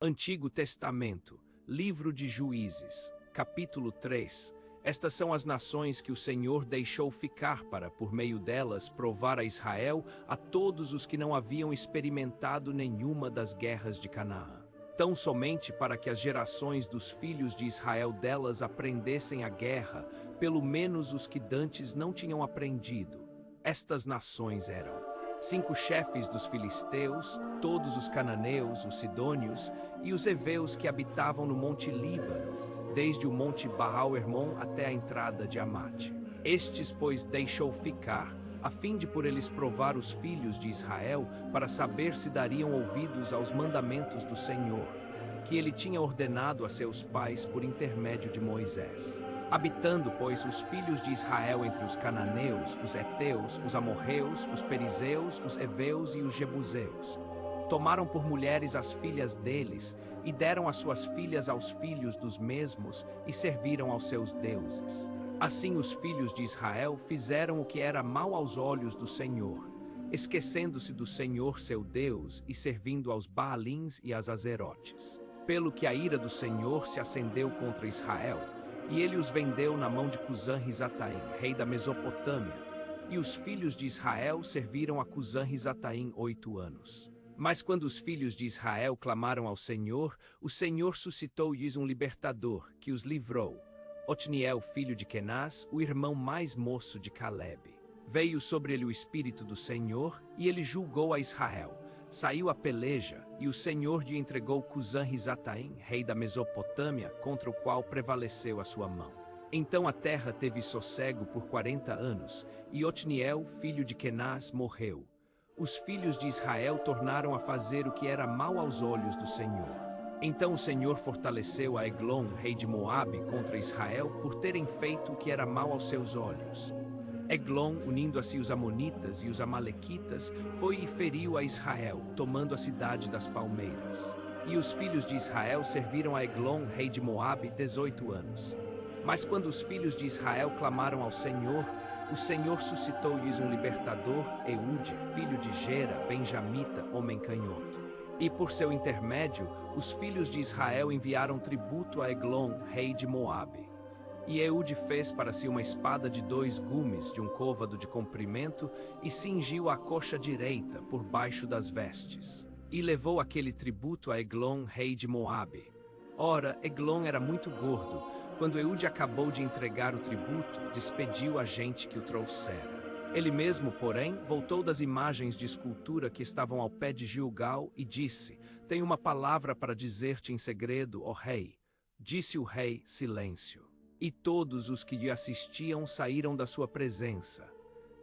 Antigo Testamento, Livro de Juízes, capítulo 3. Estas são as nações que o Senhor deixou ficar para, por meio delas, provar a Israel, a todos os que não haviam experimentado nenhuma das guerras de Canaã. Tão somente para que as gerações dos filhos de Israel delas aprendessem a guerra, pelo menos os que dantes não tinham aprendido. Estas nações eram 5 chefes dos filisteus, todos os cananeus, os sidônios e os heveus que habitavam no monte Líbano, desde o monte Baal-Hermon até a entrada de Amate. Estes, pois, deixou ficar, a fim de por eles provar os filhos de Israel, para saber se dariam ouvidos aos mandamentos do Senhor, que ele tinha ordenado a seus pais por intermédio de Moisés. Habitando, pois, os filhos de Israel entre os cananeus, os heteus, os amorreus, os perizeus, os heveus e os jebuseus, tomaram por mulheres as filhas deles, e deram as suas filhas aos filhos dos mesmos, e serviram aos seus deuses. Assim os filhos de Israel fizeram o que era mau aos olhos do Senhor, esquecendo-se do Senhor seu Deus, e servindo aos Baalins e às Azerotes. Pelo que a ira do Senhor se acendeu contra Israel, e ele os vendeu na mão de Cusã-Risataim, rei da Mesopotâmia, e os filhos de Israel serviram a Cusã-Risataim 8 anos. Mas quando os filhos de Israel clamaram ao Senhor, o Senhor suscitou-lhes um libertador, que os livrou, Otniel, filho de Kenaz, o irmão mais moço de Calebe. Veio sobre ele o Espírito do Senhor, e ele julgou a Israel. Saiu a peleja, e o Senhor lhe entregou Cusã-Risataim, rei da Mesopotâmia, contra o qual prevaleceu a sua mão. Então a terra teve sossego por 40 anos, e Otniel, filho de Kenaz, morreu. Os filhos de Israel tornaram a fazer o que era mau aos olhos do Senhor. Então o Senhor fortaleceu a Eglon, rei de Moabe, contra Israel, por terem feito o que era mau aos seus olhos. Eglon, unindo a si os amonitas e os amalequitas, foi e feriu a Israel, tomando a cidade das palmeiras. E os filhos de Israel serviram a Eglon, rei de Moabe, 18 anos. Mas quando os filhos de Israel clamaram ao Senhor, o Senhor suscitou-lhes um libertador, Eude, filho de Gera, benjamita, homem canhoto. E por seu intermédio, os filhos de Israel enviaram tributo a Eglon, rei de Moabe. E Eude fez para si uma espada de 2 gumes de um côvado de comprimento e cingiu a coxa direita por baixo das vestes. E levou aquele tributo a Eglon, rei de Moabe. Ora, Eglon era muito gordo. Quando Eude acabou de entregar o tributo, despediu a gente que o trouxera. Ele mesmo, porém, voltou das imagens de escultura que estavam ao pé de Gilgal e disse: Tenho uma palavra para dizer-te em segredo, ó rei. Disse o rei: silêncio. E todos os que lhe assistiam saíram da sua presença.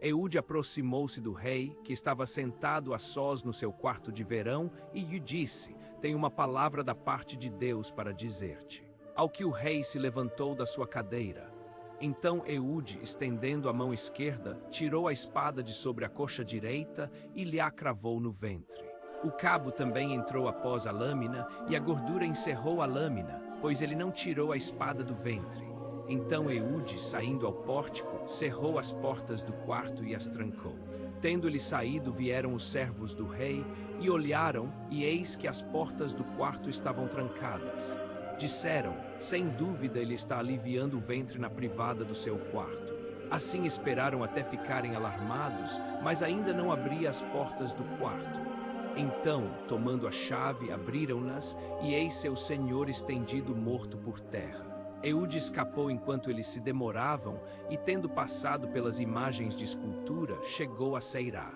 Eude aproximou-se do rei, que estava sentado a sós no seu quarto de verão, e lhe disse: Tenho uma palavra da parte de Deus para dizer-te. Ao que o rei se levantou da sua cadeira. Então Eude, estendendo a mão esquerda, tirou a espada de sobre a coxa direita e lhe a cravou no ventre. O cabo também entrou após a lâmina, e a gordura encerrou a lâmina, pois ele não tirou a espada do ventre. Então Eude, saindo ao pórtico, cerrou as portas do quarto e as trancou. Tendo-lhe saído, vieram os servos do rei, e olharam, e eis que as portas do quarto estavam trancadas. Disseram: sem dúvida ele está aliviando o ventre na privada do seu quarto. Assim esperaram até ficarem alarmados, mas ainda não abria as portas do quarto. Então, tomando a chave, abriram-nas, e eis seu senhor estendido morto por terra. Eude escapou enquanto eles se demoravam, e tendo passado pelas imagens de escultura, chegou a Seirá.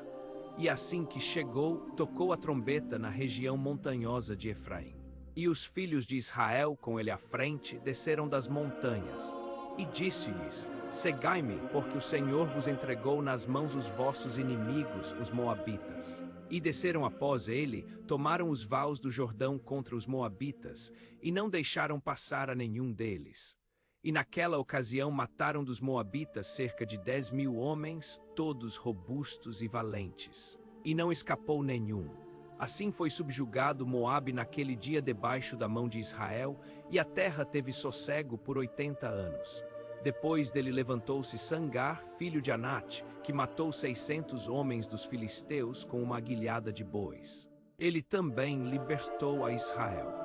E assim que chegou, tocou a trombeta na região montanhosa de Efraim. E os filhos de Israel, com ele à frente, desceram das montanhas. E disse-lhes: Segai-me, porque o Senhor vos entregou nas mãos os vossos inimigos, os moabitas. E desceram após ele, tomaram os vaus do Jordão contra os moabitas, e não deixaram passar a nenhum deles. E naquela ocasião mataram dos moabitas cerca de 10.000 homens, todos robustos e valentes. E não escapou nenhum. Assim foi subjugado Moabe naquele dia debaixo da mão de Israel, e a terra teve sossego por 80 anos. Depois dele levantou-se Sangar, filho de Anate, que matou 600 homens dos filisteus com uma aguilhada de bois. Ele também libertou a Israel.